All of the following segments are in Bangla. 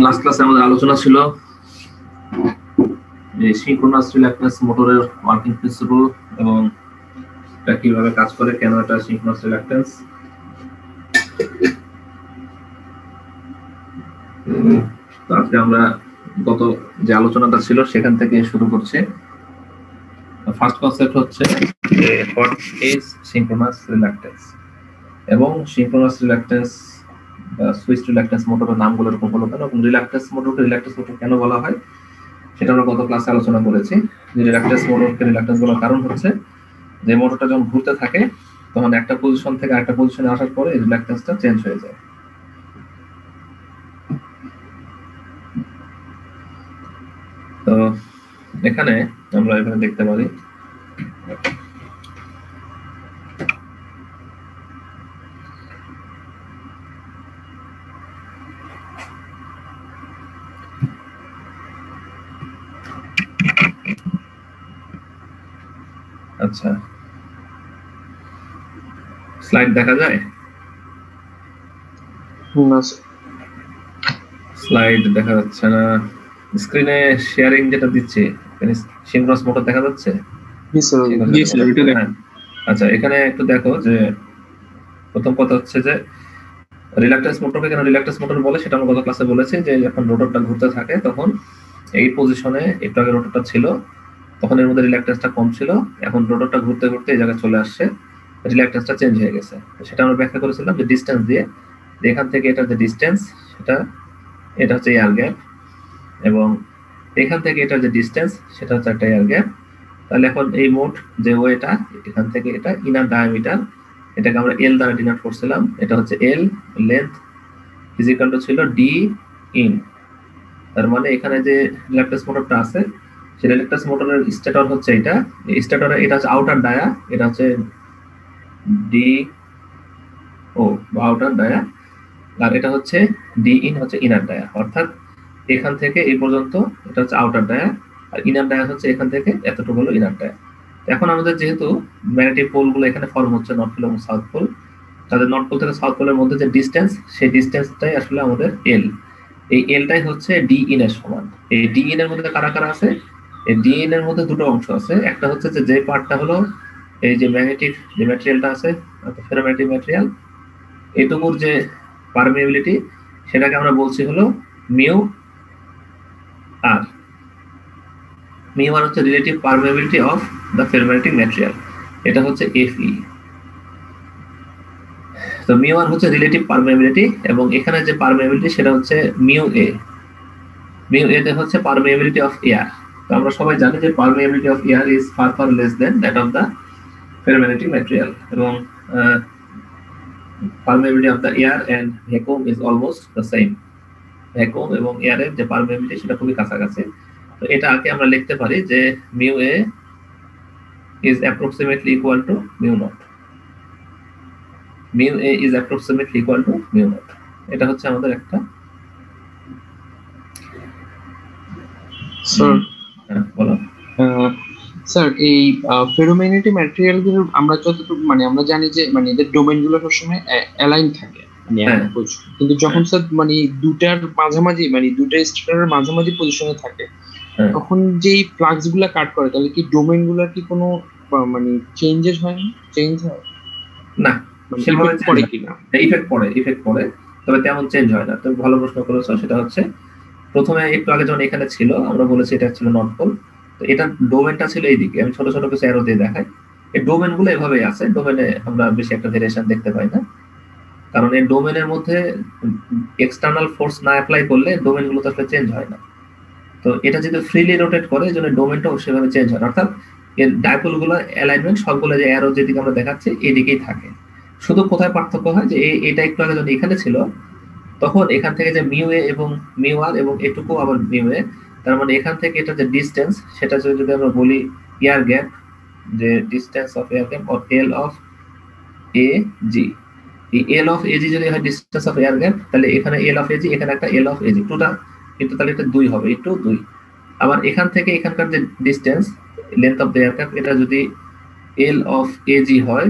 লাস্ট ক্লাসে আমাদের আলোচনা ছিল যে সিনক্রোনাস রিল্যাক্টেন্স মোটরের ওয়ার্কিং প্রিন্সিপল এবং এটা কিভাবে কাজ করে, কেন এটা সিনক্রোনাস রিল্যাক্টেন্স। তো আজকে আমরা গত যে আলোচনাটা ছিল সেখান থেকে শুরু করছি। ফার্স্ট কনসেপ্ট হচ্ছে যে হোয়াট ইজ সিনক্রোনাস রিল্যাক্টেন্স এবং সিনক্রোনাস রিল্যাক্টেন্স বা সুইচ রিল্যাক্টেন্স মোটরের নামগুলো এরকম হলো কেন, এবং রিল্যাক্টেন্স মোটরকে রিল্যাক্টেন্স মোটর কেন বলা হয় সেটা আমরা গত ক্লাসে আলোচনা করেছি। যে রিল্যাক্টেন্স মোটরকে রিল্যাক্টেন্স বলার কারণ হচ্ছে যে মোটরটা যখন ঘুরতে থাকে তখন একটা পজিশন থেকে আরেকটা পজিশনে আসার পরে রিল্যাক্টেন্সটা চেঞ্জ হয়ে যায়। তো এখানে আমরা এখানে দেখতে পারি আচ্ছা স্লাইড দেখা যায়? স্লাইড দেখা যাচ্ছে না। স্ক্রিনে শেয়ারিং যেটা দিচ্ছি সিনক্রোনাস মোটর দেখা যাচ্ছে? আচ্ছা এখানে একটু দেখো যে প্রথম কথা হচ্ছে যে রিল্যাক্টেন্স মোটরকে কেন রিল্যাক্টেন্স মোটর বলে সেটা আমরা গত ক্লাসে বলেছি। যে যখন রোটরটা ঘুরতে থাকে তখন এই পজিশনে একটু আগে রোটরটা ছিল তখন এর মধ্যে রিল্যাক্টেন্সটা কম ছিল, এখন রোটরটা ঘুরতে ঘুরতে এই জায়গায় চলে আসছে, রিল্যাক্টেন্সটা চেঞ্জ হয়ে গেছে। সেটা আমরা ব্যাখ্যা করেছিলাম যে ডিসটেন্স দিয়ে, এখান থেকে এটা যে ডিসটেন্স এটা হচ্ছে এয়ার গ্যাপ, এবং এখান থেকে এটা যে ডিসটেন্স সেটা হচ্ছে একটা এয়ার গ্যাপ। তাহলে এখন এই মোট যে ওয়েটা এখান থেকে এটা ইনার ডায়ামিটার, এটাকে আমরা এল দ্বারা ডিনোট করছিলাম, এটা হচ্ছে এল লেন্থ ইজ ইকুয়াল টু ছিল ডি ইন। তার মানে এখানে যে রিল্যাক্টেন্স মোটরটা আছে সেই রিল্যাক্টেন্স মোটরের স্টেটর হচ্ছে এটা, স্টেটরে এটা হচ্ছে আউটার ডায়া, এটা হচ্ছে ডি ও বা আউটার ডায়া, আর এটা হচ্ছে ডি ইন হচ্ছে ইনার ডায়া। অর্থাৎ এখান থেকে এই পর্যন্ত এটা হচ্ছে আউটার ডায়া, আর ইনার ডায়া হচ্ছে এখান থেকে এতটুকু হলো ইনার ডায়া। এখন আমাদের যেহেতু ম্যাগনেটিক পোল গুলো এখানে ফর্ম হচ্ছে নর্থ পোল এবং সাউথ পোল, তাদের নর্থ পোল থেকে সাউথ পোলের মধ্যে যে ডিসটেন্স সেই ডিসটেন্সটাই আসলে আমাদের এল। এই এলটাই হচ্ছে ডি ইন এর সমান। এই ডি ইন এর মধ্যে কারা কারা আছে? এই ডি ইন এর মধ্যে দুটো অংশ আছে। একটা হচ্ছে যে পার্টটা হলো এই যে ম্যাগনেটিক যে ম্যাটেরিয়ালটা আছে ফেরোম্যাগনেটিক ম্যাটেরিয়াল, এটুকুর যে পারমিয়েবিলিটি সেটাকে আমরা বলছি হলো মিউ আর। মিউ আর হচ্ছে relative permeability of the ferromagnetic material, এটা হচ্ছে Fe। তো মিউ আর হচ্ছে রিলেটিভ পারমিয়েবিলিটি, এবং এখানে যে পারমিয়েবিলিটি সেটা হচ্ছে মিউ এ। মিউ এ তে হচ্ছে পারমিয়েবিলিটি অফ এয়ার। তো আমরা সবাই জানি যে permeability of air is far far less than that of the ferromagnetic material, এবং permeability of the air and vacuum is almost the same. Vacuum এবং এয়ারের যে পারমিয়েবিলিটি সেটা খুবই কাছাকাছি। তো এটা আগে আমরা লিখতে পারি যে mu A is approximately equal to mu naught. Mu a is approximately equal to mu naught. এটা হচ্ছে আমাদের একটা বলো স্যার। এই ফেরোম্যাগনেটিক ম্যাটেরিয়াল গুলো আমরা যতটুকু মানে আমরা জানি যে মানে এদের ডোমেইন গুলো সবসময় অ্যালাইন থাকে, কিন্তু যখন স্যার মানে দুটার মাঝামাঝি মানে দুটা স্টেটরের মাঝামাঝি পজিশনে থাকে তখন যেই ফ্লাক্স গুলা কাট করে তাহলে কি ডোমেইন গুলোর কি কোনো মানে চেঞ্জেস হয় না? চেঞ্জ হয় না, সেভাবে পড়ে কিনা ইফেক্ট পড়ে, তবে তেমন চেঞ্জ হয় না। তুমি ভালো প্রশ্ন করেছো। সেটা হচ্ছে প্রথমে একটু আগে যখন এখানে ছিল আমরা বলেছি এটা ছিল নর্থ পোল, তো এটা ডোমেনটা ছিল এইদিকে। আমি ছোট ছোট কিছু অ্যারো দিয়ে দেখাই। এই ডোমেন গুলো এভাবেই আছে, ডোমেনে আমরা বেশি একটা ভেরিয়েশন দেখতে পাই না, কারণ এই ডোমেনের মধ্যে এক্সটার্নাল ফোর্স না অ্যাপ্লাই করলে ডোমেন গুলো তো আসলে চেঞ্জ হয় না। তো এটা যদি ফ্রিলি রোটেট করে এই জন্য ডোমেনটাও সেভাবে চেঞ্জ হয়, অর্থাৎ এর ডাইপোল গুলো অ্যালাইনমেন্ট সবগুলো যে অ্যারো যেদিকে আমরা দেখাচ্ছি এদিকেই থাকে। শুধু কোথায় পার্থক্য হয় যে এটা একটু আগে যখন এখানে ছিল তখন এখান থেকে যে মিউ এ এবং মিউ আর এবং এটুকু আবার মিউ এ, তার মানে এখান থেকে এটা যে ডিসটেন্স সেটা যদি আমরা বলি এয়ার গ্যাপ, যে distance of air gap or L of A G, এই এল অফ এজি যদি হয় ডিসটেন্স অফ এয়ার গ্যাপ, তাহলে এখানে এল অফ এজি, এখানে একটা এল অফ এজি, টোটাল কিন্তু তাহলে এটা 2 হবে, একটু 2। আবার এখান থেকে এখানকার যে distance length of the air gap এটা যদি এল অফ এজি হয়,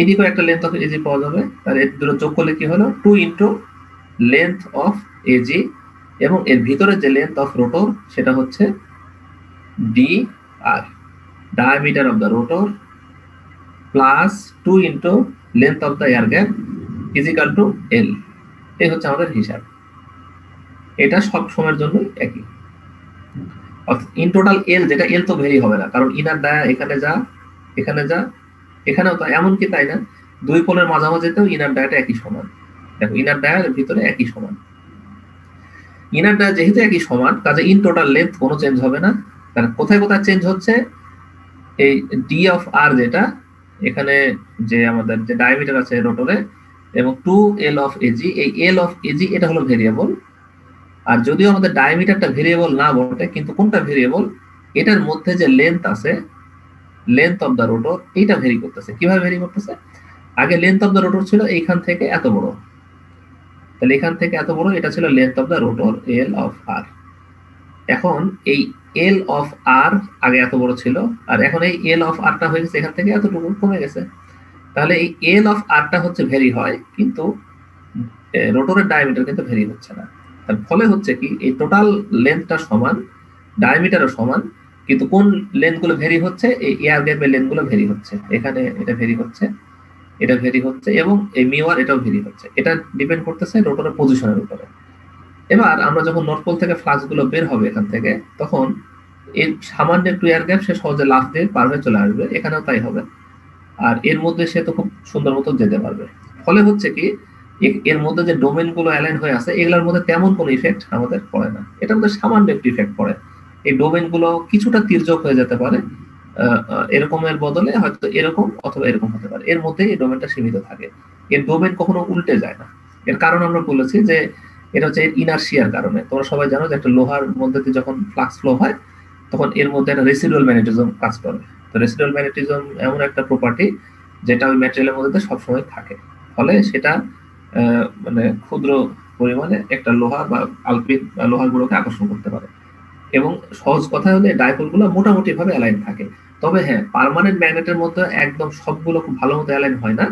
এদিকেও একটা লেন্থ অফ এজি পাওয়া যাবে। তাহলে দুটো যোগ করলে কি হলো 2 ইনটু লেন্থ অফ এজি এবং এর ভিতরে যে লেন্থ অফ রোটর সেটা হচ্ছে D R, diameter of the rotor plus 2 into length of the air gap is equal to L. এই হচ্ছে আমাদের হিসাব। এটা সব সময়ের জন্য একই। ইন টোটাল এল, যেটা এল তো ভেরি হবে না, কারণ ইনার ডায়া এখানে যা এখানে যা এখানেও তো এমনকি তাই না, দুই পোলের মাঝামাঝিতেও ইনার ডায়াটা একই সমান। দেখো ইনার ডায়ার ভিতরে একই সমান, ইনার ডায়া যেহেতু একই সমান কাজে ইন টোটাল লেন্থ কোনো চেঞ্জ হবে না। কারণ কোথায় কোথায় চেঞ্জ হচ্ছে, এই ডি অফ আর যেটা এখানে যে আমাদের যে ডায়ামিটার আছে রোটরে এবং 2L অফ এজি, এই এল অফ এজি এটা হলো ভেরিয়েবল। আর যদিও আমাদের ডায়ামিটারটা ভেরিয়েবল না বটে, কিন্তু কোনটা ভেরিয়েবল, এটার মধ্যে যে লেন্থ আছে, লেন্থ অফ দ্য রোটর, এইটা ভেরি করতেছে। কিভাবে ভেরি করতেছে, আগে লেন্থ অফ দ্য রোটর ছিল এইখান থেকে এত বড়, তাহলে এখান থেকে এত বড়, এটা ছিল length of the rotor L of R. এখন এই এল অফ আর আগে এত বড় ছিল, আর এখন এই এল অফ আরটা হয়ে গেছে এখান থেকে এতটুকু কমে গেছে। তাহলে এই এল অফ আরটা হচ্ছে ভেরি হয়, কিন্তু রোটরের ডায়ামিটার কিন্তু ভেরি হচ্ছে না। তার ফলে হচ্ছে কি, এই টোটাল লেন্থটা সমান, ডায়ামিটারও সমান, কিন্তু কোন লেন্থ গুলো ভেরি হচ্ছে, এই এয়ার গ্যাপের লেন্থ গুলো ভেরি হচ্ছে। এখানে এটা ভেরি হচ্ছে, এটা ভেরি হচ্ছে, এবং এই মিওয়ার এটাও ভেরি হচ্ছে। এটা ডিপেন্ড করতেছে রোটরের পজিশনের উপরে। এবার আমরা যখন নর্থ পোল থেকে ফ্লাক্স গুলো বের হবে এখান থেকে, তখন এর সামান্য একটু এয়ার গ্যাপ সে সহজে লাফ দিয়ে পার হয়ে চলে আসবে, এখানেও তাই হবে। আর এর মধ্যে সে তো খুব সুন্দর মতো যেতে পারবে। ফলে হচ্ছে কি, এর মধ্যে যে ডোমেন গুলো অ্যালাইন হয়ে আছে এগুলোর মধ্যে তেমন কোনো ইফেক্ট আমাদের পড়ে না, এটার মধ্যে সামান্য একটু ইফেক্ট পড়ে। এই ডোমেন গুলো কিছুটা তির্যক হয়ে যেতে পারে, এরকমের বদলে হয়তো এরকম অথবা এরকম হতে পারে, এর মধ্যে এই ডোমেনটা সীমিত থাকে। এর ডোমেন কখনো উল্টে যায় না। এর কারণ আমরা বলেছি যে এটা হচ্ছে ইনার্শিয়ার কারণে। তোমরা সবাই জানো যে একটা লোহার মধ্যে দিয়ে যখন ফ্লাক্স ফ্লো হয় তখন এর মধ্যে একটা রেসিডুয়াল ম্যাগনেটিজম কাজ করে। তো রেসিডুয়াল ম্যাগনেটিজম এমন একটা প্রপার্টি যেটা ওই ম্যাটেরিয়ালের মধ্যে সবসময় থাকে, ফলে সেটা মানে ক্ষুদ্র পরিমাণে একটা লোহা বা আলপিন বা লোহার গুলোকে আকর্ষণ করতে পারে। এবং সহজ কথা হলে ডাইপোল গুলো মোটামুটি ভাবে অ্যালাইন থাকে। তবে হ্যাঁ, পার্মানেন্ট ম্যাগনেটের মধ্যে একদম সবগুলো খুব ভালো মতো অ্যালাইন হয় না,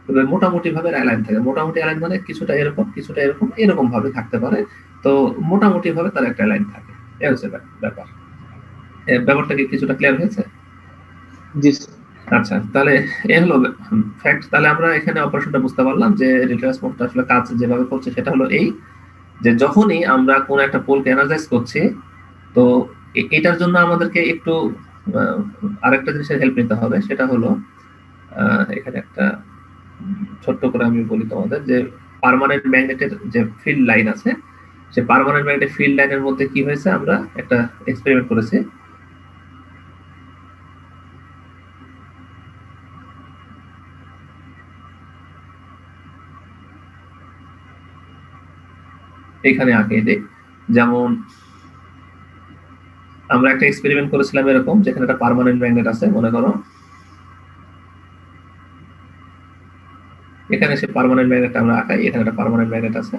তবে মোটামুটি ভাবে অ্যালাইন থাকে। মোটামুটি অ্যালাইন মানে কিছুটা এরকম কিছুটা এরকম এরকম ভাবে থাকতে পারে। তো মোটামুটি ভাবে তার একটা অ্যালাইন থাকে। এই হচ্ছে ব্যাপার। ব্যাপারটা কি কিছুটা ক্লিয়ার হয়েছে? জি আচ্ছা, তাহলে এ হলো ফ্যাক্ট। তাহলে আমরা এখানে অপারেশনটা বুঝতে পারলাম যে রিটার্স মোডটা আসলে কাজ যেভাবে করছে সেটা হলো এই, যে যখনই আমরা কোন একটা পোলকে এনার্জাইজ করছি, তো এটার জন্য আমাদেরকে একটু আরেকটা জিনিসের হেল্প নিতে হবে। সেটা হলো এখানে একটা ছোট্ট করে আমি বলি তোমাদের, যে পার্মানেন্ট ম্যাগনেটের যে ফিল্ড লাইন আছে, সে পার্মানেন্ট ম্যাগনেটের ফিল্ড লাইনের মধ্যে কি হয়েছে, আমরা একটা এক্সপেরিমেন্ট করেছি। এখানে আগে দেখ, যেমন আমরা একটা এক্সপেরিমেন্ট করেছিলাম এরকম, যেখানে একটা পার্মানেন্ট ম্যাগনেট আছে, মনে করো এখানে সে পার্মানেন্ট ম্যাগনেট আমরা আঁকাই, এখানে একটা পার্মানেন্ট ম্যাগনেট আছে,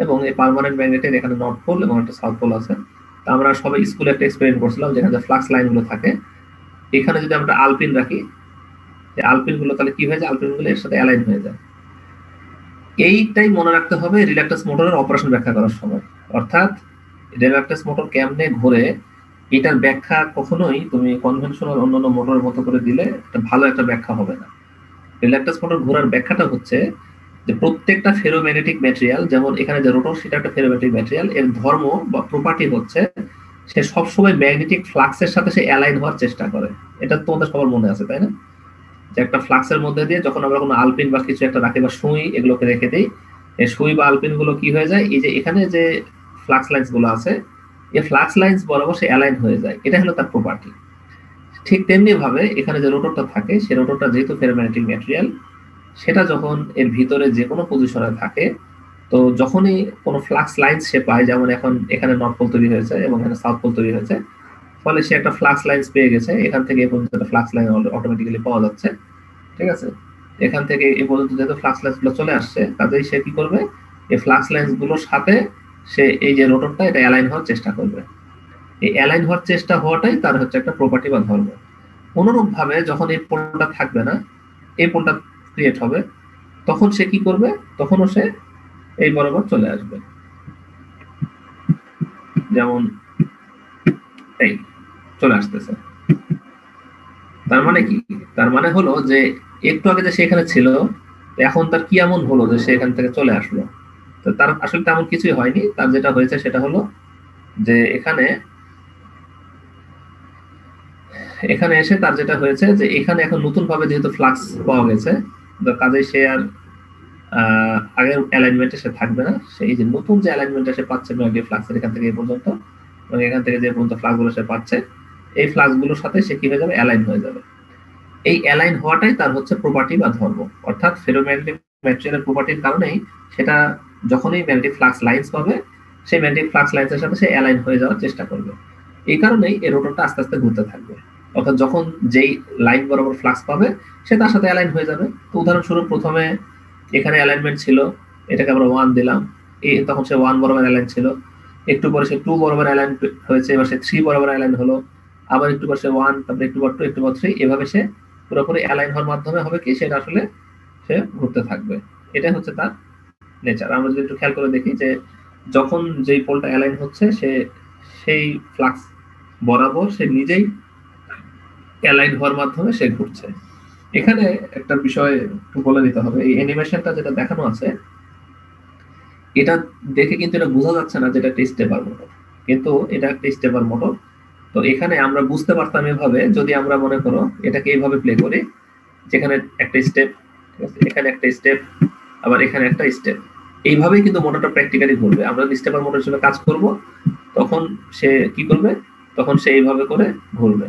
এবং এই পার্মানেন্ট ম্যাগনেটের এখানে নর্থ পোল এবং একটা সাউথ পোল আছে। তা আমরা সবাই স্কুলে একটা এক্সপেরিমেন্ট করছিলাম, যেখানে ফ্লাক্স লাইন গুলো থাকে, এখানে যদি আমরা আলপিন রাখি, আলপিন গুলো তাহলে কি হয়ে যায়, আলপিন গুলো এর সাথে অ্যালাইন হয়ে যায়। এইটাই মনে রাখতে হবে রিল্যাক্টাস মোটরের অপারেশন ব্যাখ্যা করার সময়। অর্থাৎ রিল্যাক্টাস মোটর কেমনে ঘুরে, এটার ব্যাখ্যা কখনোই তুমি কনভেনশনাল অন্যান্য মোটরের মতো করে দিলে একটা ভালো একটা ব্যাখ্যা হবে না। রিল্যাক্টাস মোটর ঘোরার ব্যাখ্যাটা হচ্ছে যে প্রত্যেকটা ফেরোম্যাগনেটিক ম্যাটেরিয়াল, যেমন এখানে যে রোটর সেটা একটা ফেরোম্যাগনেটিক ম্যাটেরিয়াল, এর ধর্ম বা প্রপার্টি হচ্ছে সে সবসময় ম্যাগনেটিক ফ্লাক্সের সাথে সে অ্যালাইন হওয়ার চেষ্টা করে। এটা তোমাদের সবার মনে আছে, তাই না? যে একটা ফ্লাক্সের মধ্যে দিয়ে যখন আমরা কোনো আলপিন বা কিছু একটা রাখি বা সুই এগুলোকে রেখে দিই, এই সুই বা আলপিন গুলো কি হয়ে যায়, এই যে এখানে যে ফ্লাক্স লাইন্স গুলো আছে, এই ফ্লাক্স লাইন্স বরাবর সে অ্যালাইন হয়ে যায়। এটা হলো তার প্রপার্টি। ঠিক তেমনি ভাবে এখানে যে রোটরটা থাকে, সে রোটরটা যেহেতু ফেরোম্যাগনেটিক ম্যাটেরিয়াল, সেটা যখন এর ভিতরে যে কোনো পজিশনে থাকে, তো যখনই কোনো ফ্লাক্স লাইন সে পায়, যেমন এখন এখানে নর্থ পোল তৈরি হয়েছে এবং এখানে সাউথ পোল তৈরি হয়েছে, ফলে সে একটা ফ্লাক্স লাইন্স পেয়ে গেছে। এখান থেকে এই পর্যন্ত একটা ফ্লাক্স লাইন অটোমেটিক্যালি পাওয়া যাচ্ছে, ঠিক আছে? এখান থেকে এই পর্যন্ত যেহেতু ফ্লাক্স লাইন্স গুলো চলে আসছে, কাজেই সে কি করবে, এই ফ্লাক্স লাইন্স গুলোর সাথে সে এই যে রোটরটা এটা অ্যালাইন হওয়ার চেষ্টা করবে। এই অ্যালাইন হওয়ার চেষ্টা হওয়াটাই তার হচ্ছে একটা প্রপার্টি বা ধর্ম। অনুরূপ ভাবে যখন এই পোলটা থাকবে না, এই পোলটা ক্রিয়েট হবে, তখন সে কি করবে, তখনও সে এই বরাবর চলে আসবে। যেমন এই চলে আসতেছে। তার মানে কি? তার মানে হলো যে একটু আগে যে সে এখানে ছিল, এখন তার কি এমন হলো যে সে এখান থেকে চলে আসলো? তো তার আসলে তেমন কিছুই হয়নি। তার যেটা হয়েছে সেটা হলো যে এখানে এখানে এসে তার যেটা হয়েছে যে এখানে এখন নতুন ভাবে যেহেতু ফ্লাক্স পাওয়া গেছে, তো কাজেই সে আর আগের অ্যালাইনমেন্টে সে থাকবে না। সেই যে নতুন যে অ্যালাইনমেন্টে সে পাচ্ছে ম্যাগনেটিক ফ্লাক্সের এখান থেকে এই পর্যন্ত, এবং এখান থেকে যে পর্যন্ত ফ্লাক্স গুলো সে পাচ্ছে, এই ফ্লাক্স গুলোর সাথে সে কি হয়ে যাবে? অ্যালাইন হয়ে যাবে। এই অ্যালাইন হওয়াটাই তার হচ্ছে প্রপার্টি বা ধর্ম। অর্থাৎ ফেরোম্যাগনেটিক ম্যাটেরিয়ালের প্রপার্টির কারণেই সেটা যখনই ম্যাগনেটিক ফ্লাক্স লাইন্স পাবে, সেই ম্যাগনেটিক ফ্লাক্স লাইন্সের সাথে সে অ্যালাইন হয়ে যাওয়ার চেষ্টা করবে। এই কারণেই এই রোটরটা আস্তে আস্তে ঘুরতে থাকবে। অর্থাৎ যখন যেই লাইন বরাবর ফ্লাক্স পাবে সে তার সাথে অ্যালাইন হয়ে যাবে। তো উদাহরণস্বরূপ প্রথমে এখানে অ্যালাইনমেন্ট ছিল, এটাকে আমরা 1 দিলাম, তখন সে 1 বরাবর অ্যালাইন ছিল। একটু পরে সে 2 বরাবর অ্যালাইন হয়েছে, এবার সে 3 বরাবর অ্যালাইন হলো, আবার একটু পরে সে 1, তারপরে একটু পর 2, একটু পর 3, এভাবে সে পুরোপুরি অ্যালাইন হওয়ার মাধ্যমে হবে কি সেটা আসলে সে ঘুরতে থাকবে। এটাই হচ্ছে তার নেচার। আমরা যদি একটু খেয়াল করে দেখি যে যখন যেই পোলটা অ্যালাইন হচ্ছে সে সেই ফ্লাক্স বরাবর সে নিজেই অ্যালাইন হওয়ার মাধ্যমে সে ঘুরছে। এখানে একটা বিষয় একটু বলে দিতে হবে, এই অ্যানিমেশনটা যেটা দেখানো আছে এটা দেখে কিন্তু এটা বোঝা যাচ্ছে না যেটা একটা স্টেপার মোটর, কিন্তু এটা একটা স্টেপার মোটর। তো এখানে আমরা বুঝতে পারতাম এভাবে, যদি আমরা মনে করো এটাকে এইভাবে প্লে করি, যেখানে একটা স্টেপ, এখানে একটা স্টেপ, আবার এখানে একটা স্টেপ, এইভাবেই কিন্তু মোটরটা প্র্যাকটিক্যালি ঘুরবে। আমরা স্টেপার মোটর হিসেবে কাজ করব, তখন সে কি করবে? তখন সে এইভাবে করে ঘুরবে,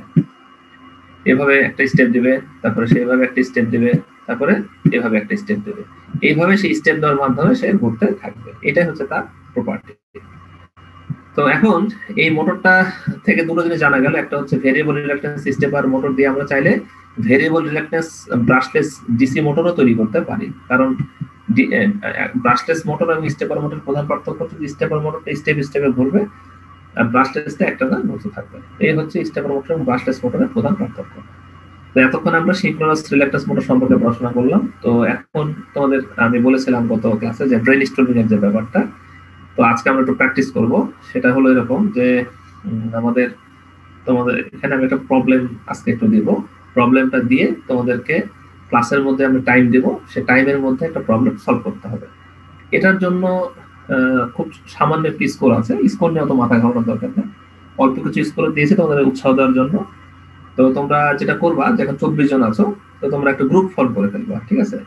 এভাবে একটা স্টেপ দিবে, তারপরে সে এভাবে একটা স্টেপ দিবে, তারপরে এভাবে একটা স্টেপ দিবে। এইভাবে সেই স্টেপ দেওয়ার মাধ্যমে সে ঘুরতে থাকবে। এটাই হচ্ছে তার প্রপার্টি। তো এখন এই মোটরটা থেকে দুটো জিনিস জানা গেল, একটা হচ্ছে ভেরিয়েবল রিলাক্টেন্স স্টেপার মোটর দিয়ে আমরা চাইলে ভেরিয়েবল রিলাক্টেন্স ব্রাশলেস ডিসি মোটরও তৈরি করতে পারি। কারণ ব্রাশলেস মোটর এবং স্টেপার মোটর প্রধান পার্থক্য হচ্ছে স্টেপার মোটরটা স্টেপ স্টেপে ঘুরবে, আর ব্রাশলেসটা একটা না ঘুরতে থাকবে। এই হচ্ছে স্টেপার মোটর এবং ব্রাশলেস মোটরের প্রধান পার্থক্য। তো এতক্ষণ আমরা সিনক্রোনাস রিলাক্টেন্স মোটর সম্পর্কে পড়াশোনা করলাম। তো এখন তোমাদের আমি বলেছিলাম গত ক্লাসে যে ব্রেন স্টর্মিং এর যে ব্যাপারটা, তো আজকে আমরা একটু প্র্যাকটিস করব। সেটা হলো এরকম যে তোমাদের এখানে আমি একটা প্রবলেম আজকে একটু দিব। প্রবলেমটা দিয়ে তোমাদেরকে ক্লাসের মধ্যে আমি টাইম দেব, সে টাইমের মধ্যে একটা প্রবলেম সলভ করতে হবে। এটার জন্য খুব সামান্য একটি স্কোর আছে, স্কোর নিয়ে অত মাথা ঘামানোর দরকার নেই, অল্প কিছু স্কোর দিয়েছি তোমাদের উৎসাহ দেওয়ার জন্য। তো তোমরা যেটা করবা, যখন 24 জন আছো, তো তোমরা একটা গ্রুপ ফর্ম করে ফেলবা, ঠিক আছে?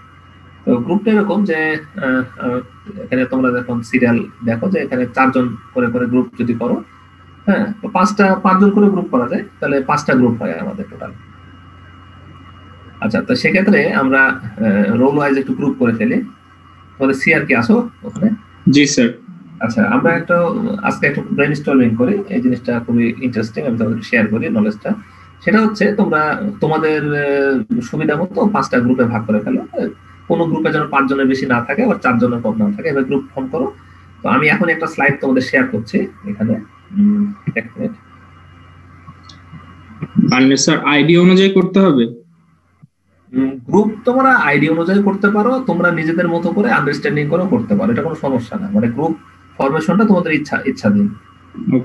তো গ্রুপটা এরকম যে এখানে তোমরা যখন সিরিয়াল দেখো যে এখানে 4 জন করে করে গ্রুপ যদি করো, হ্যাঁ, তো 5 জন করে গ্রুপ করা যায়, তাহলে 5টা গ্রুপ হয় আমাদের টোটাল। আচ্ছা, তো সেক্ষেত্রে আমরা রোল ওয়াইজ একটু গ্রুপ করে ফেলি। তোমাদের সিআর কি আসো ওখানে? জি স্যার। আচ্ছা, আমরা আজকে একটা ব্রেইনস্টর্মিং করি, এই জিনিসটা খুবই ইন্টারেস্টিং, আমি তোমাদের শেয়ার করি নলেজটা। সেটা হচ্ছে তোমরা তোমাদের সুবিধা মতো 5টা গ্রুপে ভাগ করে ফেলো। কোনো গ্রুপে যেন 5 জনের বেশি না থাকে, আবার 4 জনের কম না থাকে, এবার গ্রুপ ফর্ম করো। তো আমি এখন একটা স্লাইড তোমাদের শেয়ার করছি এখানে, এক মিনিট। মানে স্যার আইডি অনুযায়ী করতে হবে? গ্রুপ তোমরা আইডি অনুযায়ী করতে পারো, তোমরা নিজেদের মতো করে আন্ডারস্ট্যান্ডিং করে করতে পারো, এটা কোনো সমস্যা না। মানে গ্রুপ ফরমেশনটা তোমাদের ইচ্ছাধীন।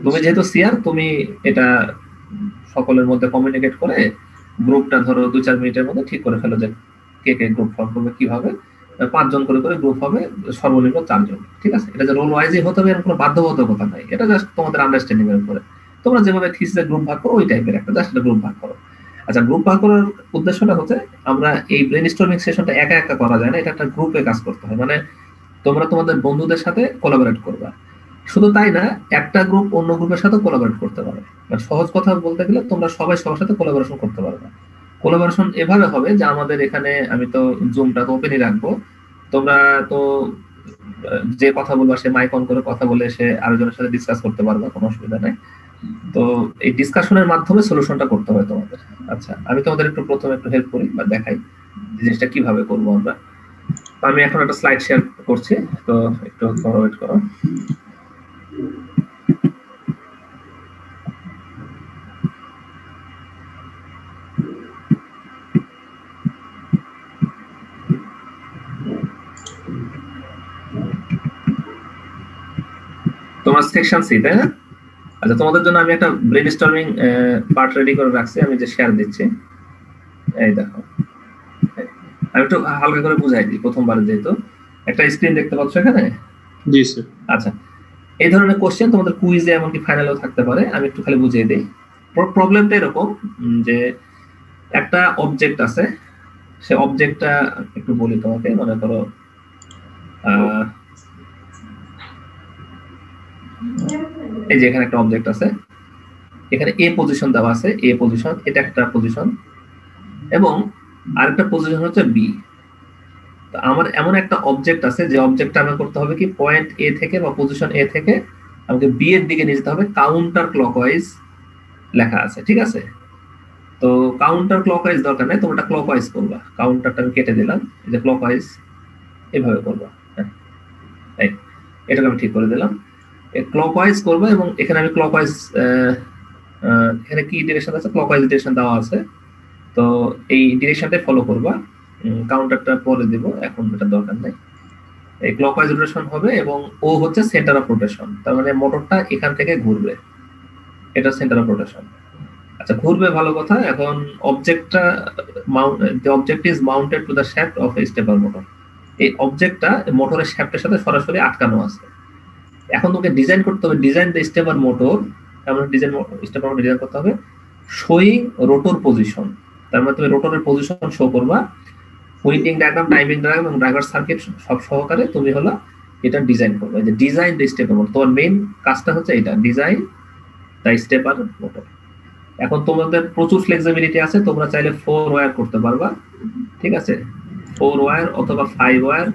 তুমি যেহেতু সিআর, তুমি এটা সকলের মধ্যে কমিউনিকেট করে গ্রুপটা ধরো 2-4 মিনিটের মধ্যে ঠিক করে ফেলো যে কে কে গ্রুপ ফর্ম করবে কিভাবে। 5 জন করে করে গ্রুপ হবে, সর্বনিম্ন 4 জন, ঠিক আছে? এটা যে রোল ওয়াইজই হতে হবে এরকম কোনো বাধ্যবাধকতা নাই, এটা জাস্ট তোমাদের আন্ডারস্ট্যান্ডিং এর উপরে। তোমরা যেভাবে থিসিসে গ্রুপ ভাগ করো ওই টাইপের একটা জাস্ট গ্রুপ ভাগ করো। আচ্ছা, গ্রুপ ভাগ করার উদ্দেশ্যটা হচ্ছে আমরা এই ব্রেইনস্টর্মিং সেশনটা একা একা করা যায় না, এটা একটা গ্রুপে কাজ করতে হয়। মানে তোমরা তোমাদের বন্ধুদের সাথে কোলাবোরেট করবা। শুধু তাই না, একটা গ্রুপ অন্য গ্রুপের সাথে কোলাবোরেট করতে পারে। মানে সহজ কথা বলতে গেলে তোমরা সবাই সবার সাথে কোলাবোরেশন করতে পারবে। কোলাবোরেশন এভাবে হবে যে আমাদের এখানে আমি তো জুমটা তো ওপেনই রাখবো, তোমরা তো যে কথা বলবা সে মাইক অন করে কথা বলে সে আরেকজনের সাথে ডিসকাস করতে পারবে, কোনো অসুবিধা নাই। তো এই ডিসকাশনের মাধ্যমে সলিউশনটা করতে হবে তোমাদের। আচ্ছা, আমি তোমাদের একটু প্রথমে একটু হেল্প করি বা দেখাই জিনিসটা কিভাবে করবো আমরা। তো আমি এখন একটা স্লাইড শেয়ার করছি, তো একটু ওয়েট করো। তোমার সেকশন সি, তাই না? আচ্ছা, তোমাদের জন্য আমি একটা ব্রেনস্টর্মিং পার্ট রেডি করে রাখছি, আমি যে শেয়ার দিচ্ছি, এই দেখো আমি একটু হালকা করে বুঝাই দিই প্রথমবার, যেহেতু একটা স্ক্রিন দেখতে পাচ্ছ এখানে। জি স্যার। আচ্ছা, এই ধরনের কোশ্চেন তোমাদের কুইজে এমনকি ফাইনালেও থাকতে পারে, আমি একটু খালি বুঝিয়ে দিই। প্রবলেমটা এরকম যে একটা অবজেক্ট আছে, সে অবজেক্টটা একটু বলি তোমাকে, মনে করো এই যে এখানে একটা অবজেক্ট আছে, এখানে এ পজিশন দেওয়া আছে, এ পজিশন, এটা একটা পজিশন, এবং আরেকটা পজিশন হচ্ছে বি। তো আমার এমন একটা অবজেক্ট আছে, যে অবজেক্টটা আমার করতে হবে কি, পয়েন্ট এ থেকে বা পজিশন এ থেকে আমাকে বি এর দিকে নিয়ে যেতে হবে, কাউন্টার ক্লকওয়াইজ লেখা আছে, ঠিক আছে? তো কাউন্টার ক্লকওয়াইজ দরকার নেই, তোমরা ক্লকওয়াইজ করবা, কাউন্টারটা আমি কেটে দিলাম, এই যে ক্লকওয়াইজ এভাবে করবা, হ্যাঁ এটাকে আমি ঠিক করে দিলাম, ক্লকওয়াইজ করবা, এবং এখানে আমি ক্লকওয়াইজ এখানে কি ডিরেকশন আছে, ক্লকওয়াইজ ডিরেকশন দেওয়া আছে, তো এই ডিরেকশনটাই ফলো করবা। কাউন্টারটা পরে দেব, এখন এটা দরকার নেই। এই ক্লকওয়াইজ রোটেশন হবে, এবং ও হচ্ছে সেন্টার অফ রোটেশন, তার মানে মোটরটা এখান থেকে ঘুরবে, এটা সেন্টার অফ রোটেশন। আচ্ছা, ঘুরবে ভালো কথা। এখন অবজেক্টটা the object is mounted to the shaft of a stepper motor, এই অবজেক্টটা মোটরের শ্যাফটের সাথে সরাসরি আটকানো আছে। এখন তোকে ডিজাইন করতে হবে, ডিজাইন দ্য স্টেপার মোটর, এমন ডিজাইন স্টেপার মোটর ডিজাইন করতে হবে শোয়িং রোটর পজিশন, তার মানে তুমি রোটরের পজিশন শো করবা, উইন্ডিং ডায়াগ্রাম, টাইমিং ডায়াগ্রাম এবং ড্রাইভার সার্কিট সব সহকারে তুমি হলো এটা ডিজাইন করবে, যে ডিজাইন দ্য স্টেপার মোটর। তোমার মেইন কাজটা হচ্ছে এটা, ডিজাইন দ্য স্টেপার মোটর। এখন তোমাদের প্রচুর ফ্লেক্সিবিলিটি আছে, তোমরা চাইলে 4 ওয়্যার করতে পারবা, ঠিক আছে? 4 ওয়্যার অথবা 5 ওয়্যার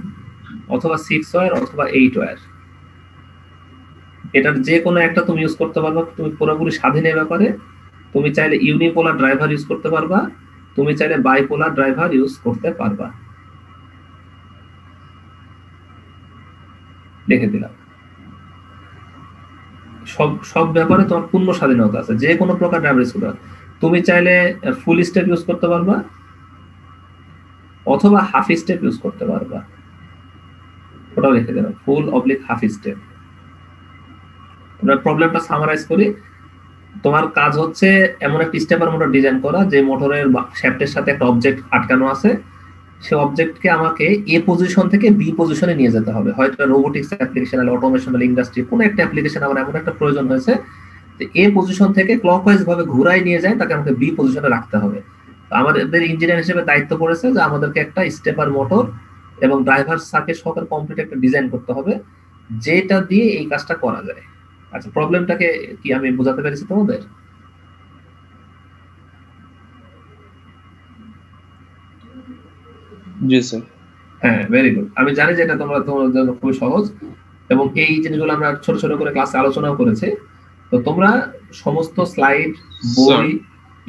অথবা 6 ওয়্যার অথবা 8 ওয়্যার, এটার যে কোনো একটা তুমি ইউজ করতে পারবা, তুমি পুরোপুরি স্বাধীন এই ব্যাপারে। তুমি চাইলে ইউনিপোলার ড্রাইভার ইউজ করতে পারবা, তুমি চাইলে বাইপোলার ড্রাইভার ইউজ করতে পারবা। লিখে দিলাম, সব ব্যাপারে তোমার পূর্ণ স্বাধীনতা আছে, যে কোনো প্রকার ড্রাইভার ইউজ করতে। তুমি চাইলে ফুল স্টেপ ইউজ করতে পারবা অথবা হাফ স্টেপ ইউজ করতে পারবা, ওটাও লিখে দিলাম, ফুল অবলিক হাফ স্টেপ। আমরা প্রবলেমটা সামারাইজ করি। তোমার কাজ হচ্ছে এমন একটা স্টেপার মোটর ডিজাইন করা, যে মোটরের শ্যাফটের সাথে একটা অবজেক্ট আটকানো আছে, সে অবজেক্টকে আমাকে এ পজিশন থেকে বি পজিশনে নিয়ে যেতে হবে, হয়তো রোবোটিক্স অ্যাপ্লিকেশন, অটোমেশন, ইন্ডাস্ট্রি, কোনো একটা অ্যাপ্লিকেশন আমার এমন একটা প্রয়োজন হয়েছে যে এ পজিশন থেকে ক্লকওয়াইজ ভাবে ঘুরাই নিয়ে যায়, তাকে আমাকে বি পজিশনে রাখতে হবে। আমাদের ইঞ্জিনিয়ার হিসেবে দায়িত্ব পড়েছে যে আমাদেরকে একটা স্টেপার মোটর এবং ড্রাইভার সার্কিট সহকারে কমপ্লিট একটা ডিজাইন করতে হবে, যেটা দিয়ে এই কাজটা করা যায়। আচ্ছা, প্রবলেমটাকে কি আমি বোঝাতে পেরেছি তোমাদের? জি স্যার। হ্যাঁ, ভেরি গুড। আমি জানি যে এটা তোমাদের জন্য খুবই সহজ, এবং এই জিনিসগুলো আমরা ছোট ছোট করে ক্লাসে আলোচনাও করেছি। তো তোমরা সমস্ত স্লাইড, বই,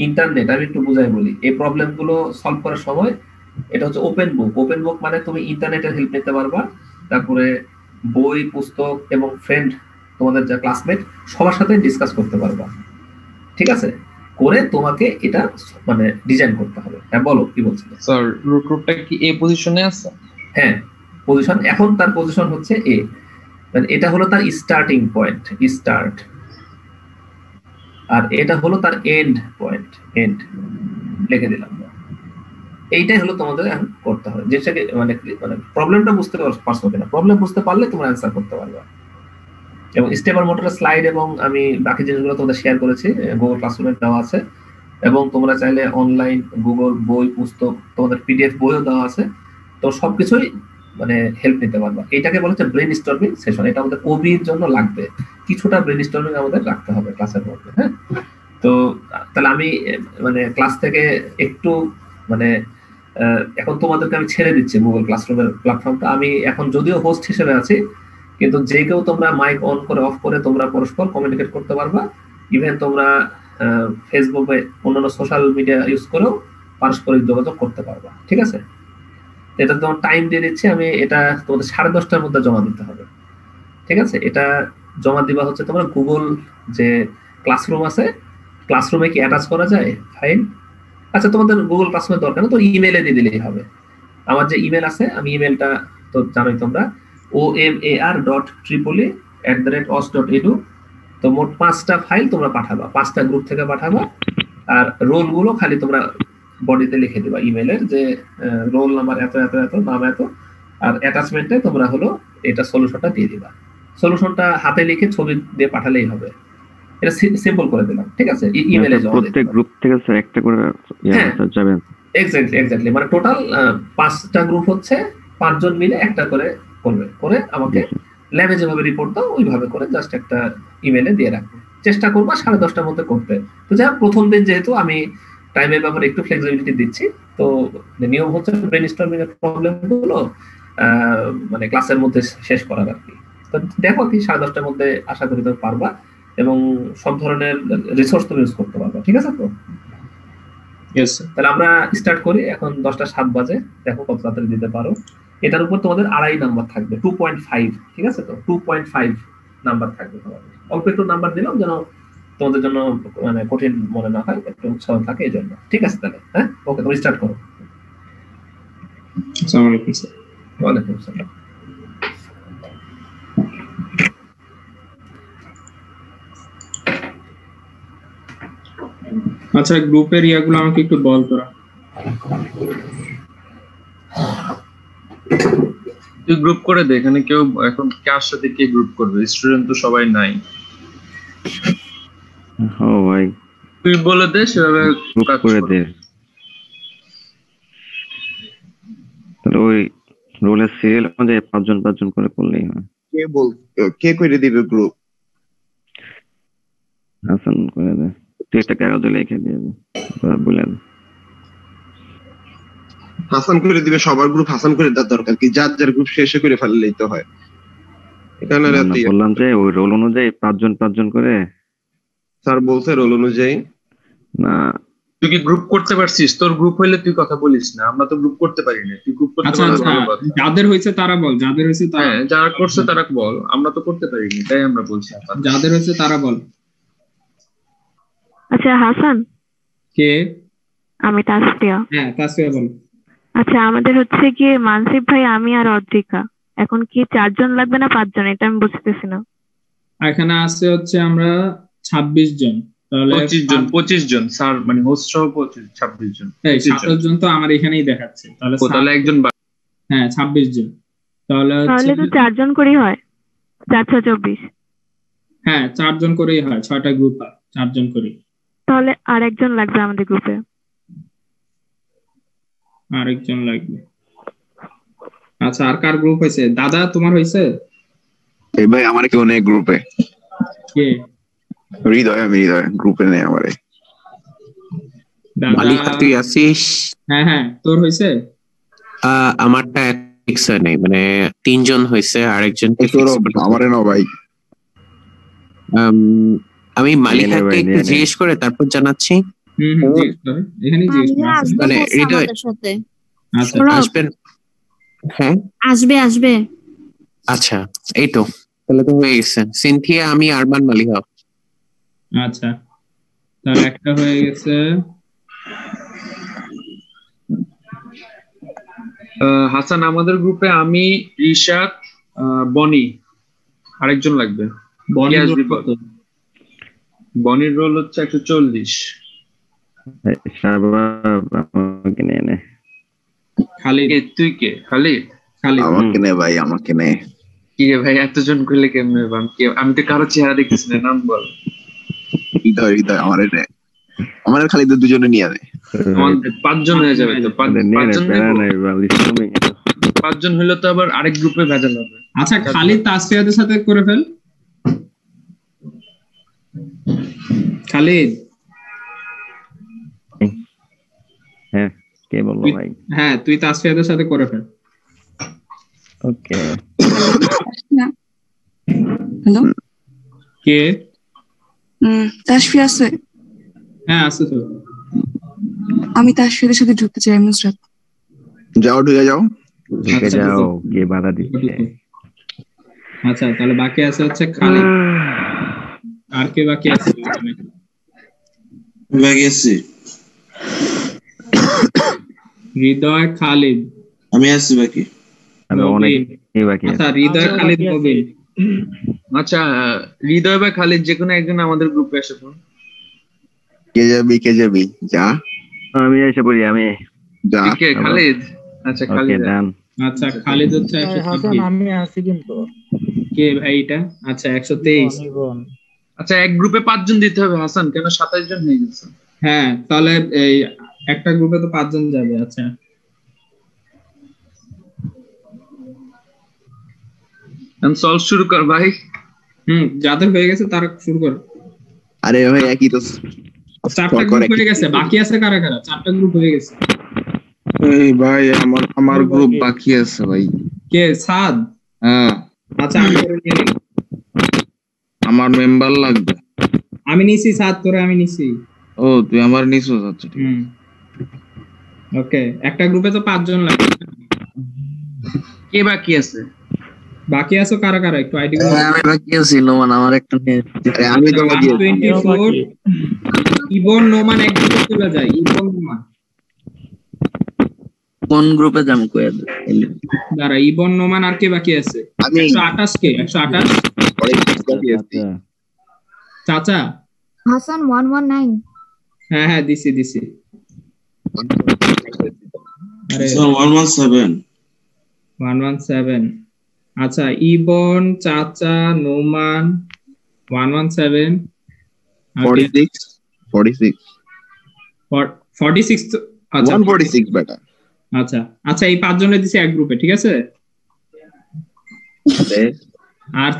ইন্টারনেট, আমি একটু বুঝাই বলি, এই প্রবলেমগুলো সলভ করার সময় এটা হচ্ছে ওপেন বুক। ওপেন বুক মানে তুমি ইন্টারনেটের হেল্প নিতে পারবা, তারপরে বই, পুস্তক এবং ফ্রেন্ড, তোমাদের যা ক্লাসমেট, সবার সাথে ডিসকাস করতে পারবা, ঠিক আছে? করে তোমাকে এটা মানে ডিজাইন করতে হবে। হ্যাঁ, বলো কি বলছিলে? স্যার, রোটরটা কি এ পজিশনে আছে? হ্যাঁ, পজিশন, এখন তার পজিশন হচ্ছে এ, মানে এটা হলো তার স্টার্টিং পয়েন্ট, স্টার্ট, আর এটা হলো তার এন্ড পয়েন্ট, এন্ড। লিখে দিলাম, এইটাই হলো তোমাদের এখন করতে হবে। যেটাকে মানে প্রবলেমটা বুঝতে পারছো কিনা, প্রবলেম বুঝতে পারলে তোমরা অ্যান্সার করতে পারবে। এবং স্টেপার মোটরের স্লাইড এবং আমি বাকি জিনিসগুলো তোমাদের শেয়ার করেছি, গুগল ক্লাসরুমে দেওয়া আছে, এবং তোমরা চাইলে অনলাইন গুগল বই, পুস্তক, তোমাদের পিডিএফ বইও দেওয়া আছে, তো সবকিছুই মানে হেল্প নিতে পারবা। এটাকে বলা হচ্ছে ব্রেন স্টর্মিং সেশন। এটা আমাদের ওবির জন্য লাগবে, কিছুটা ব্রেন স্টর্মিং আমাদের রাখতে হবে ক্লাসের মধ্যে। হ্যাঁ, তো তাহলে আমি মানে ক্লাস থেকে একটু মানে এখন তোমাদেরকে আমি ছেড়ে দিচ্ছি গুগল ক্লাসরুমের প্ল্যাটফর্মটা। আমি এখন যদিও হোস্ট হিসেবে আছি, কিন্তু যে কেউ তোমরা মাইক অন করে অফ করে তোমরা পরস্পর কমিউনিকেট করতে পারবা। ইভেন তোমরা ফেসবুকে, অন্যান্য সোশ্যাল মিডিয়া ইউজ করেও পারস্পরিক যোগাযোগ করতে পারবা, ঠিক আছে? এটা তোমার টাইম দিয়ে দিচ্ছি আমি, এটা তোমাদের 10:30টার মধ্যে জমা দিতে হবে, ঠিক আছে? এটা জমা দিবা হচ্ছে তোমরা গুগল যে ক্লাসরুম আছে, ক্লাসরুমে কি অ্যাটাচ করা যায় ফাইল? আচ্ছা, তোমাদের গুগল ক্লাসরুমের দরকার না, তো ইমেলে দিয়ে দিলেই হবে। আমার যে ইমেল আছে, আমি ইমেলটা তো জানোই তোমরা, omar.tripoli@os.edu, তো মোট 5টা ফাইল তোমরা পাঠাবা, 5টা গ্রুপ থেকে পাঠাবা। আর রোল গুলো খালি তোমরা বডিতে লিখে দিবা ইমেলের, যে রোল নাম্বার এত এত এত, নাম এত, আর অ্যাটাচমেন্টে তোমরা হলো এটা সলিউশনটা দিয়ে দিবা। সলিউশনটা হাতে লিখে ছবি দিয়ে পাঠালেই হবে। এটা সিম্পল করে দিলাম, ঠিক আছে? ইমেলে প্রত্যেক গ্রুপ থেকে স্যার একটা করে যাবেন। এক্স্যাক্টলি, মানে টোটাল 5টা গ্রুপ হচ্ছে 5 জন মিলে একটা করে করবে, করে আমাকে ল্যাবে যেভাবে রিপোর্ট দাও ওইভাবে করে জাস্ট একটা ইমেলে দিয়ে রাখবে। চেষ্টা করবা 10:30টার মধ্যে করতে। তো যাই হোক, প্রথম দিন যেহেতু আমি টাইমের ব্যাপারে একটু ফ্লেক্সিবিলিটি দিচ্ছি, তো নিয়ম হচ্ছে ব্রেইনস্টর্মিং এর প্রবলেম গুলো মানে ক্লাসের মধ্যে শেষ করার আর কি। তো দেখো কি 10:30টার মধ্যে আশা করি তুমি পারবা, এবং সব ধরনের রিসোর্স তুমি ইউজ করতে পারবা, ঠিক আছে? তো তাহলে আমরা স্টার্ট করি। এখন 10:07 বাজে, দেখো কত তাড়াতাড়ি দিতে পারো। এটার উপর তোমাদের 2.5 নাম্বার থাকবে, 2.5, ঠিক আছে? তো 2.5 নাম্বার থাকবে তোমাদের। অল্প একটু নাম্বার দিলাম যেন তোমাদের জন্য মানে কঠিন মনে না হয়, একটু উৎসাহ থাকে এই জন্য, ঠিক আছে? তাহলে হ্যাঁ, ওকে, তুমি স্টার্ট করো। আসসালামু আলাইকুম স্যার। ওয়ালাইকুম আসসালাম। আচ্ছা, গ্রুপের ইয়াগুলো আমাকে একটু বল তোরা। তুই গ্রুপ করে দে, এখানে কেউ এখন কার সাথে কে গ্রুপ করবে? স্টুডেন্ট তো সবাই নাই। ও ভাই, তুই বলে দে, সেভাবে গ্রুপ করে দে। তাহলে ওই রোলের সিরিয়াল অনুযায়ী 5 জন করে করলেই হয়। কে করে দিবে গ্রুপ? হাসান করে দে, তুই একটা কাগজে লিখে দিয়ে বলে দে। হাসান করে দিবে, সবার গ্রুপ হাসান করে দেওয়ার দরকার কি? যার যার গ্রুপ শেষে করে ফেললেই তো হয়। এখানে বললাম যে ওই রোল অনুযায়ী 5 জন করে। স্যার বলছে রোল অনুযায়ী না, তুই কি গ্রুপ করতে পারছিস? তোর গ্রুপ হইলে তুই কথা বলিস না, আমরা তো গ্রুপ করতে পারি না। তুই গ্রুপ করতে পারছিস? যাদের হয়েছে তারা বল, যাদের হয়েছে তারা। হ্যাঁ, যারা করছে তারা বল, আমরা তো করতে পারিনি, তাই আমরা বলছি। যাদের হয়েছে তারা বল। আচ্ছা হাসান। কে? আমি তাসফিয়া। হ্যাঁ, তাসফিয়া বল। আচ্ছা, আমাদের হচ্ছে কি মানসিফ ভাই, আমি আর অদ্রিকা। এখন কি 4 জন লাগবে না 5 জন, এটা আমি বুঝতেছি না। এখানে আছে হচ্ছে আমরা 26 জন, তাহলে 25 জন স্যার, মানে হোস্ট সহ 26 জন। এই 27 জন তো আমার এখানেই দেখাচ্ছে, তাহলে একজন। হ্যাঁ, 26 জন। তাহলে তো 4 জন করেই হয়, 4/24। হ্যাঁ, 4 জন করেই হয়, 6টা গ্রুপ হয়, 4 জন করেই। তাহলে আর একজন লাগবে আমাদের গ্রুপে। আরেকজন লাগবে। আচ্ছা, আর কার গ্রুপ হয়েছে? দাদা, তোমার হয়েছে? এই ভাই আমার কেউ নেই গ্রুপে। কে? হৃদয়, আমি হৃদয় গ্রুপে নেই আমারে। মালিক তুই আছিস? হ্যাঁ হ্যাঁ, তোর হয়েছে? আমারটা ফিক্স হয় নাই, মানে 3 জন হয়েছে, আরেকজন আমারে না ভাই। আমি মালিকাকে একটু জিজ্ঞেস করে তারপর জানাচ্ছি। জিজ্ঞেস করে, এখানেই জিজ্ঞেস করে। মানে হৃদয় আসবেন? হ্যাঁ, আসবে। আচ্ছা, এই তো, তাহলে তো হয়ে গেছে। সিনথিয়া, আমি, আরমান, মালিকা। আচ্ছা, তাহলে একটা হয়ে গেছে। হাসান, আমাদের গ্রুপে আমি, রিশাদ, বনি, আরেকজন লাগবে। বনির রোল হচ্ছে 140। খালিদ, তুই কে? খালিদ? আমাকে নে ভাই, আমাকে নে। কি রে ভাই, এতজন করলে কেমনে? আমি তো কারো চেহারা দেখতেছি না, নাম বল। হৃদয়, আমারে নে। আমাদের খালিদের দুজনে নিয়ে আনে। 5 জন হয়ে যাবে তো। 5 জন হইলে তো আবার আরেক গ্রুপে ভেজাল হবে। আচ্ছা, খালিদ তাসফিয়াদের সাথে করে ফেল। খালিদ। হ্যাঁ, কে বললো ভাই? হ্যাঁ, তুই তাসফিয়াদের সাথে করে ফেল। ওকে। হ্যালো, কে? তাসফিয়া আছে? হ্যাঁ, আছে তো। আমি তাসফিয়াদের সাথে ঢুকতে চাই। নুসরাত, যাও, ঢুকে যাও। কে বাধা দিচ্ছে? আচ্ছা, তাহলে বাকি আছে হচ্ছে খালিদ। আর কে বাকি আছে? বাকি আছে হৃদয়, খালিদ। আমি আছি বাকি। অনেক বাকি। আচ্ছা, হৃদয়, খালিদ, কবির। আচ্ছা হৃদয় বা খালিদ যে কোনো একজন আমাদের গ্রুপে এসে পড়ুন। কে যাবি যা আমি এসে পড়ি আমি যা কে খালিদ? আচ্ছা ওকে খালিদ ডান আচ্ছা খালিদ হচ্ছে 126 আমি আছি কিন্তু কে ভাই এটা? আচ্ছা 123। আচ্ছা এক গ্রুপে 5 জন দিতে হবে হাসান, কেন 27 জন হয়ে গেছে। হ্যাঁ তাহলে এই একটা গ্রুপে তো 5 জন যাবে। আচ্ছা সলভ শুরু কর ভাই। যাদের হয়ে গেছে তারা শুরু কর। আরে ভাই একই তো 4টা গ্রুপ হয়ে গেছে, বাকি আছে কারা কারা? 4টা গ্রুপ হয়ে গেছে। এই ভাই আমার গ্রুপ বাকি আছে ভাই। কে সাদ? হ্যাঁ আচ্ছা আমি করে নিয়ে নিই। আমার মেম্বার লাগবে। আমি নিছি সাদ, তোরে আমি নিছি। ও তুই আমার নিছো? আচ্ছা ঠিক আছে। ওকে একটা গ্রুপে তো 5 জন লাগবে। কে বাকি আছে? বাকি আছো কারা কারা একটু আইডি গুলো? আমি বাকি আছি নোমান, আমার একটা আমি তো বাকি 24 ইবন নোমান এক গ্রুপে চলে যায়। ইবন নোমান কোন গ্রুপে যাম কইয়া দে। দাঁড়া, ইবন নোমান আর কে বাকি আছে? আমি 128 কে 128 চাচা হাসান 119। হ্যাঁ হ্যাঁ দিছি। আরে 117। আচ্ছা ইবন চাচা নোমান 117 46 46 আচ্ছা 146 বেটা। আচ্ছা এই 5 জনে দিছি এক গ্রুপে, ঠিক আছে? আর